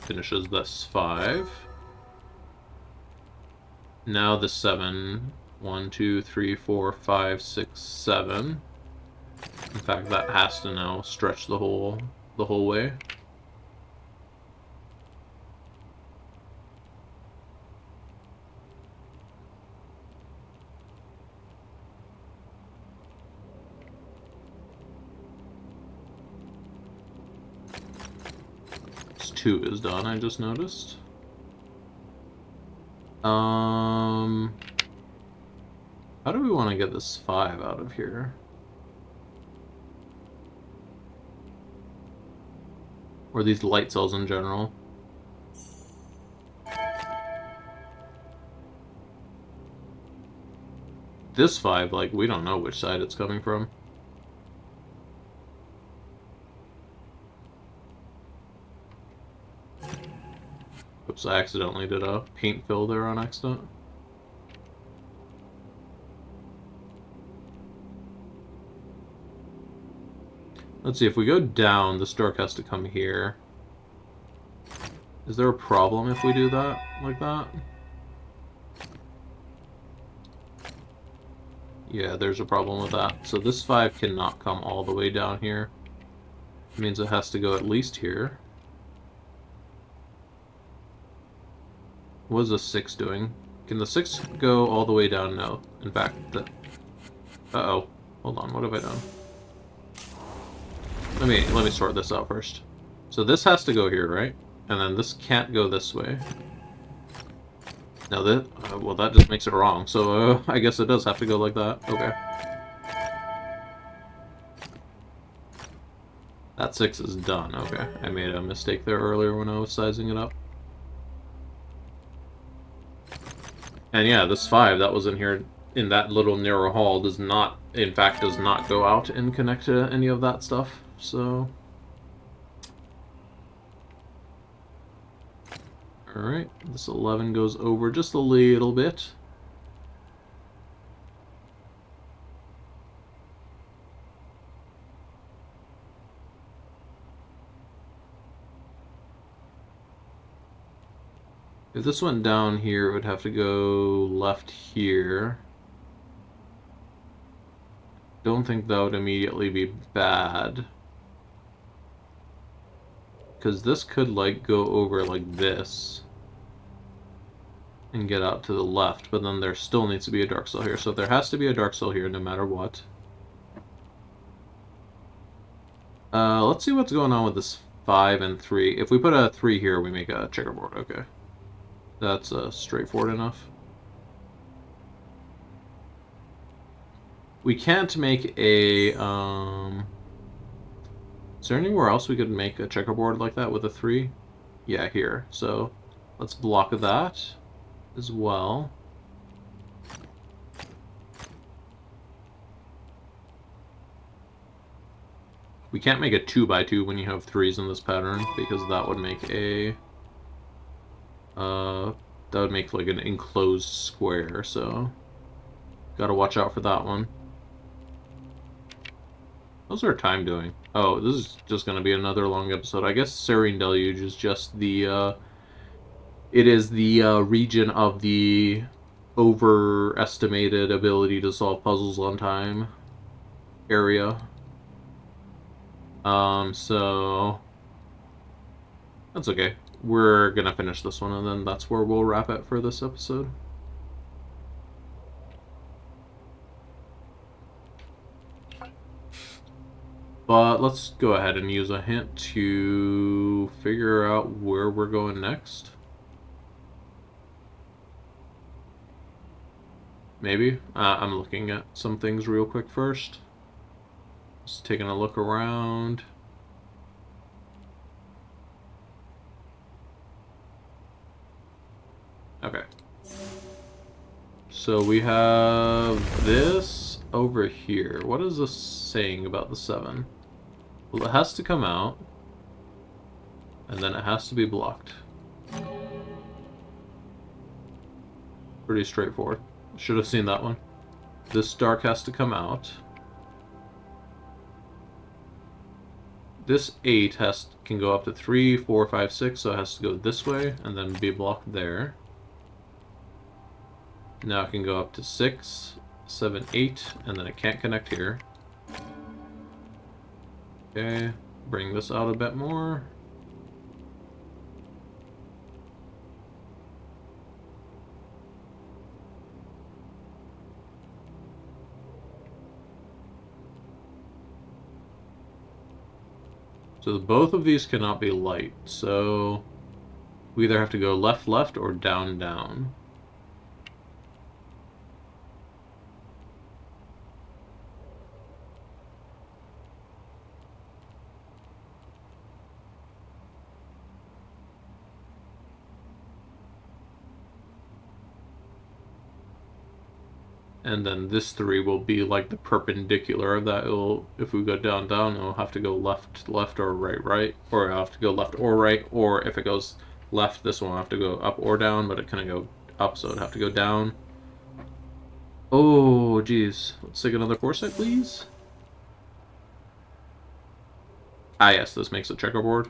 Speaker 1: Finishes this 5. Now the 7. 1, 2, 3, 4, 5, 6, 7. In fact, that has to now stretch the whole way. This 2 is done, I just noticed. How do we want to get this 5 out of here? Or these light cells in general? This 5, like, we don't know which side it's coming from. Oops, I accidentally did a paint fill there on accident. Let's see, if we go down, this dark has to come here. Is there a problem if we do that, like that? Yeah, there's a problem with that. So this 5 cannot come all the way down here. It means it has to go at least here. What is the 6 doing? Can the 6 go all the way down? No. In fact, the... Uh-oh. Hold on, what have I done? Let me sort this out first. So this has to go here, right? And then this can't go this way. Now that, well, that just makes it wrong. So I guess it does have to go like that. Okay. That 6 is done. Okay. I made a mistake there earlier when I was sizing it up. And yeah, this 5 that was in here in that little narrow hall does not, in fact, does not go out and connect to any of that stuff. So... Alright, this 11 goes over just a little bit. If this went down here, it would have to go left here. Don't think that would immediately be bad. Because this could, like, go over like this. And get out to the left, but then there still needs to be a dark cell here. So there has to be a dark cell here no matter what. Let's see what's going on with this 5 and 3. If we put a 3 here, we make a checkerboard. Okay. That's straightforward enough. We can't make a... Is there anywhere else we could make a checkerboard like that with a 3? Yeah, here. So let's block that as well. We can't make a 2x2 when you have 3s in this pattern, because that would make a... that would make like an enclosed square, so... Gotta watch out for that one. How's our time doing? Oh, this is just gonna be another long episode. I guess Serene Deluge is just the, it is the, region of the overestimated ability to solve puzzles on time area. So... That's okay. We're gonna finish this one, and then that's where we'll wrap it for this episode. But let's go ahead and use a hint to figure out where we're going next. Maybe. I'm looking at some things real quick first. Just taking a look around. Okay. So we have this over here. What is this saying about the 7? Well, it has to come out. And then it has to be blocked. Pretty straightforward. Should have seen that one. This dark has to come out. This 8 can go up to 3, 4, 5, 6, so it has to go this way and then be blocked there. Now it can go up to 6, 7, 8, and then it can't connect here. Okay, bring this out a bit more. So both of these cannot be light, so we either have to go left, left, or down, down. And then this 3 will be like the perpendicular of that. If we go down, down, it'll have to go left, left, or right, right. Or it'll have to go left or right. Or if it goes left, this one will have to go up or down, but it can go up, so it'd have to go down. Oh, geez. Let's take another foresight, please. Ah, yes, this makes a checkerboard.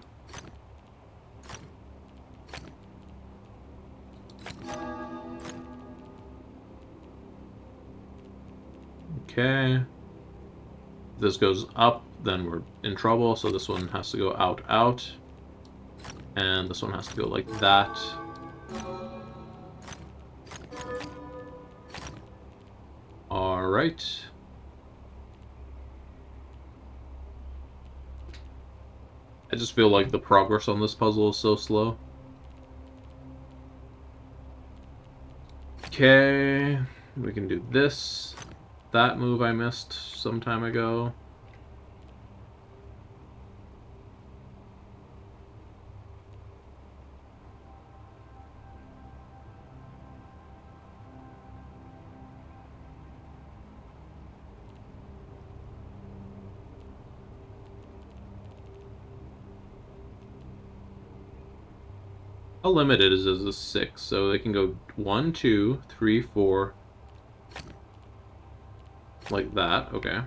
Speaker 1: Okay. If this goes up, then we're in trouble, so this one has to go out, out. And this one has to go like that. Alright. I just feel like the progress on this puzzle is so slow. Okay, we can do this. That move I missed some time ago. How limited is this? 6, so they can go 1, 2, 3, 4, like that. Okay.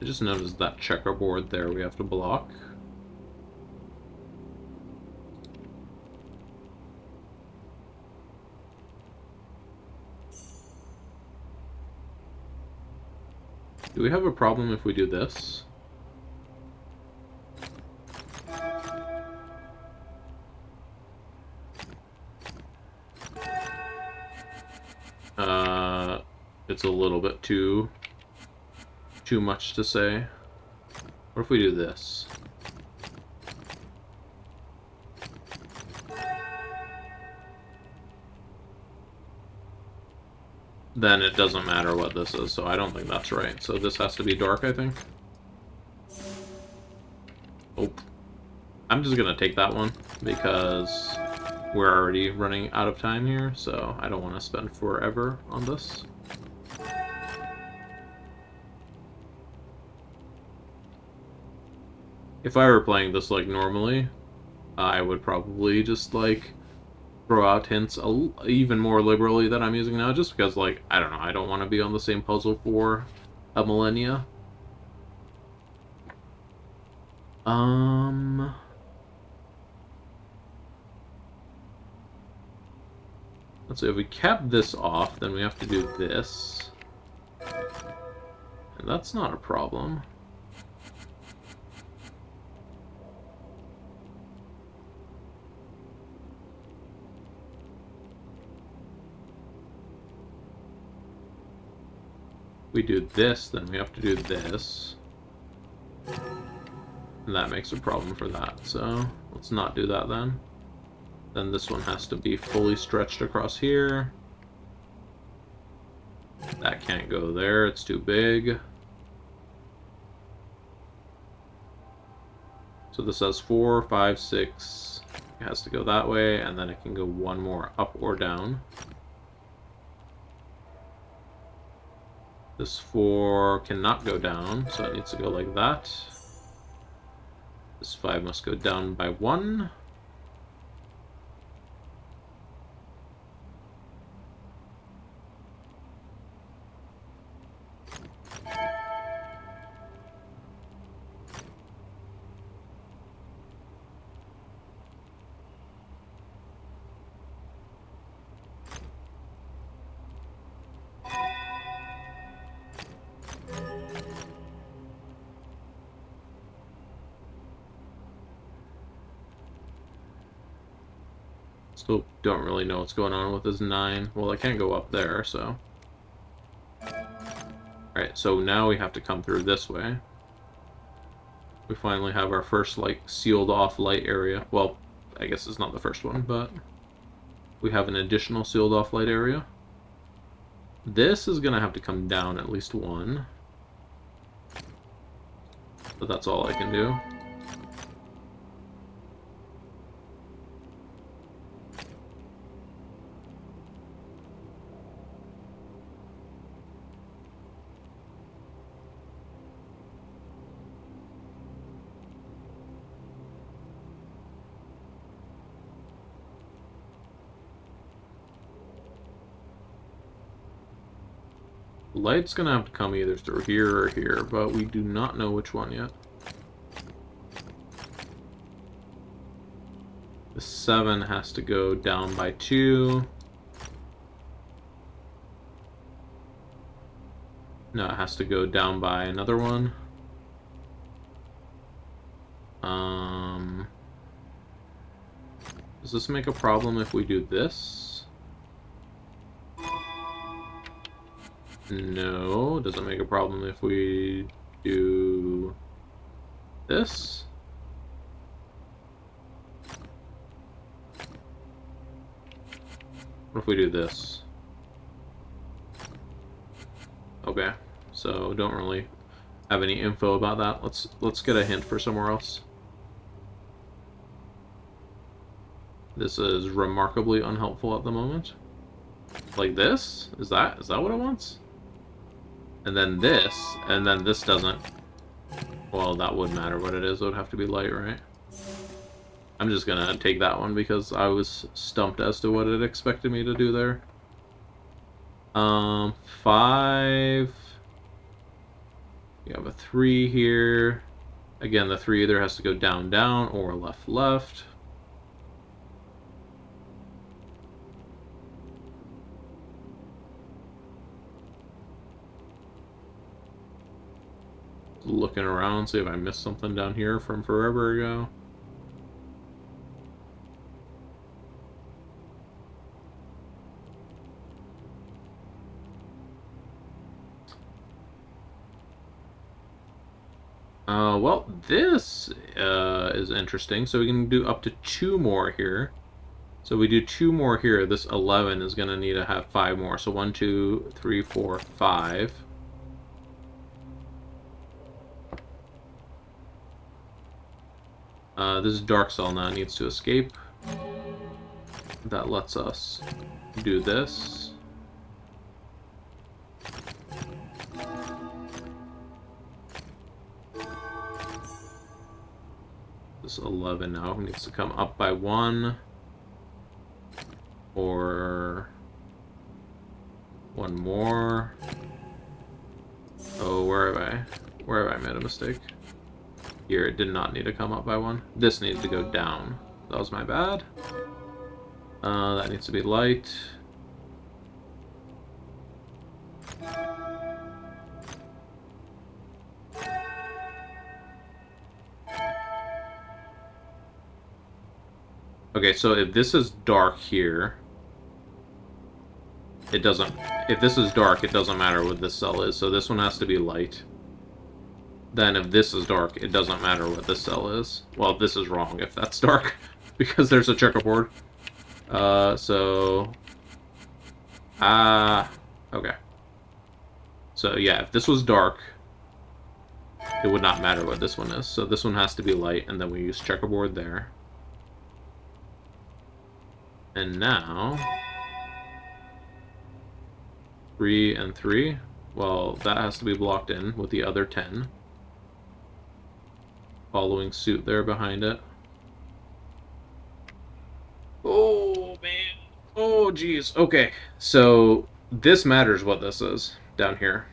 Speaker 1: I just noticed that checkerboard there we have to block. Do we have a problem if we do this? It's a little bit too much to say. What if we do this? Then it doesn't matter what this is, so I don't think that's right. So this has to be dark, I think. Oh. I'm just gonna take that one, because we're already running out of time here, so I don't want to spend forever on this. If I were playing this like normally, I would probably just like throw out hints even more liberally than I'm using now, just because, like, I don't know, I don't want to be on the same puzzle for a millennia. Let's see, if we kept this off, then we have to do this. And that's not a problem. We do this, then we have to do this. And that makes a problem for that, so let's not do that then. Then this one has to be fully stretched across here. That can't go there, it's too big. So this has 4, 5, 6. It has to go that way, and then it can go one more up or down. This 4 cannot go down, so it needs to go like that. This 5 must go down by 1. Still don't really know what's going on with this 9. Well, I can't go up there, so... Alright, so now we have to come through this way. We finally have our first, like, sealed off light area. Well, I guess it's not the first one, but... we have an additional sealed off light area. This is gonna have to come down at least 1. But that's all I can do. Light's gonna have to come either through here or here, but we do not know which one yet. The 7 has to go down by 2. No, it has to go down by another one. Does this make a problem if we do this? No. Does it make a problem if we do this. What if we do this? Okay, so don't really have any info about that. Let's get a hint for somewhere else. This is remarkably unhelpful at the moment. Like this? Is that what it wants? And then this doesn't. Well, that would matter what it is. It would have to be light, right? I'm just gonna take that one because I was stumped as to what it expected me to do there. 5. You have a 3 here. Again, the 3 either has to go down, down, or left, left. Looking around, see if I missed something down here from forever ago. Well, this is interesting. So we can do up to 2 more here. So we do 2 more here. This 11 is going to need to have 5 more. So 1, 2, 3, 4, 5. This dark cell now needs to escape. That lets us do this. This 11 now needs to come up by 1. Or 1 more. Oh, where have I made a mistake? Here, it did not need to come up by 1. This needs to go down. That was my bad. That needs to be light. Okay, so if this is dark here, it doesn't... If this is dark, it doesn't matter what this cell is, so this one has to be light. Then if this is dark, it doesn't matter what this cell is. Well, this is wrong if that's dark, because there's a checkerboard. Okay. So, yeah, if this was dark, it would not matter what this one is. So this one has to be light, and then we use checkerboard there. And now... 3 and 3. Well, that has to be blocked in with the other 10. Following suit there behind it. Oh, man. Oh, geez. Okay, so this matters what this is down here.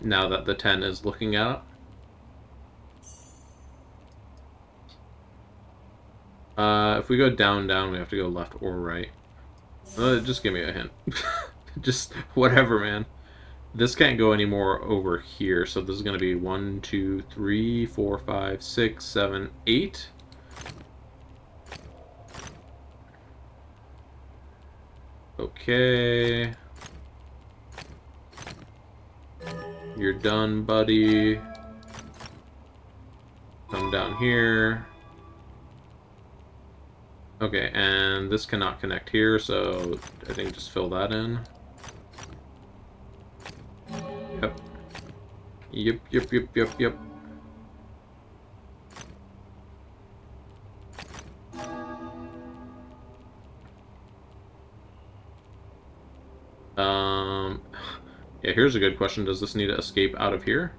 Speaker 1: Now that the 10 is looking at it. If we go down, down, we have to go left or right. Just give me a hint. Just whatever, man. This can't go any more over here, so this is going to be 1, 2, 3, 4, 5, 6, 7, 8. Okay. You're done, buddy. Come down here. Okay, and this cannot connect here, so I think just fill that in. Yep. Yeah, here's a good question. Does this need to escape out of here?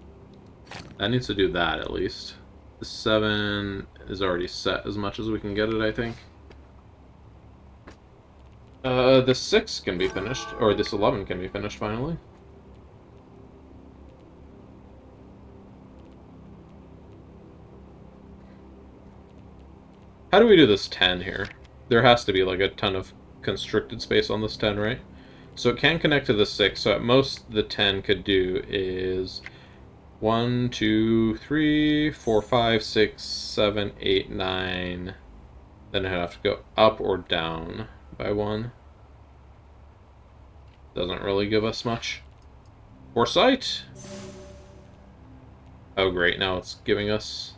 Speaker 1: That needs to do that, at least. The 7 is already set as much as we can get it, I think. The 6 can be finished, or this 11 can be finished, finally. How do we do this 10 here? There has to be, like, a ton of constricted space on this 10, right? So it can connect to the 6, so at most the 10 could do is 1, 2, 3, 4, 5, 6, 7, 8, 9. Then I have to go up or down by 1. Doesn't really give us much foresight. Oh, great. Now it's giving us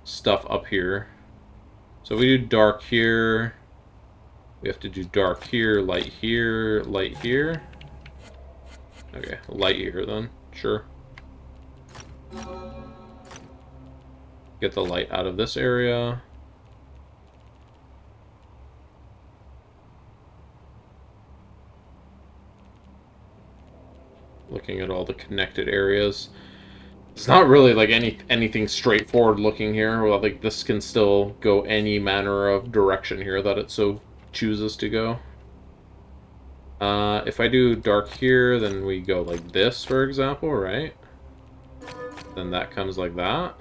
Speaker 1: stuff up here. So we do dark here. We have to do dark here, light here, light here. Okay, light here then. Sure. Get the light out of this area. Looking at all the connected areas. It's not really like anything straightforward looking here. Well, like this can still go any manner of direction here that it so chooses to go. If I do dark here, then we go like this, for example, right? Then that comes like that.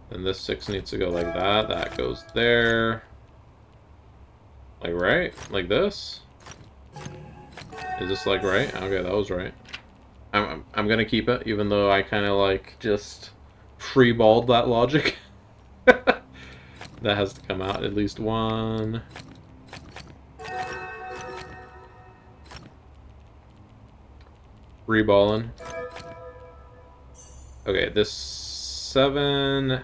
Speaker 1: Then this 6 needs to go like that. That goes there. Like right? Like this? Is this like right? Okay, that was right. I'm gonna keep it, even though I kind of like just freeballed that logic. That has to come out at least one. Freeballing. Okay, this 7.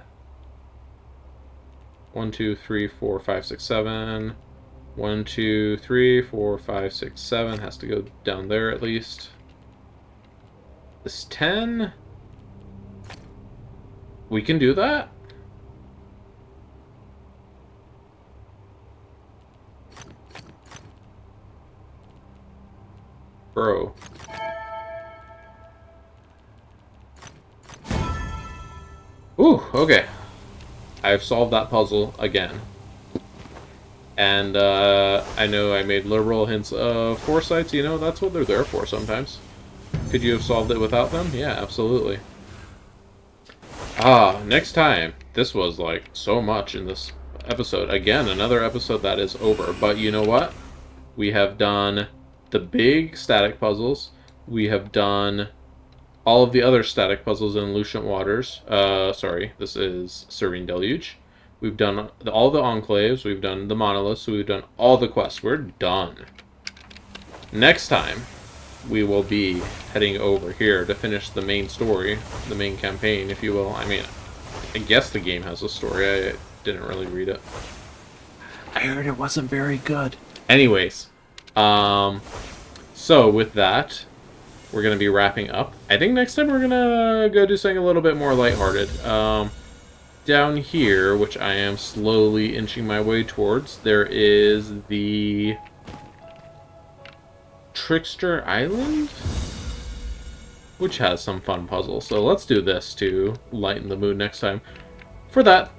Speaker 1: 1, 2, 3, 4, 5, 6, 7. 1, 2, 3, 4, 5, 6, 7 has to go down there at least. This 10. We can do that? Bro. Ooh, okay. I've solved that puzzle again. And I know I made liberal hints of foresights. You know, that's what they're there for sometimes. Could you have solved it without them? Yeah, absolutely. Ah, next time. This was like so much in this episode. Again, another episode that is over. But you know what? We have done the big static puzzles. We have done all of the other static puzzles in Lucent Waters. Sorry, this is Serene Deluge. We've done all the enclaves. We've done the monoliths. We've done all the quests. We're done. Next time, we will be heading over here to finish the main story, the main campaign, if you will. I mean, I guess the game has a story. I didn't really read it. I heard it wasn't very good. Anyways, so with that, we're going to be wrapping up. I think next time we're going to go do something a little bit more lighthearted. Down here, which I am slowly inching my way towards, there is the Trickster Island, which has some fun puzzles. So let's do this to lighten the mood next time. For that,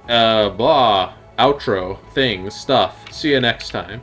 Speaker 1: blah, outro, things, stuff. See you next time.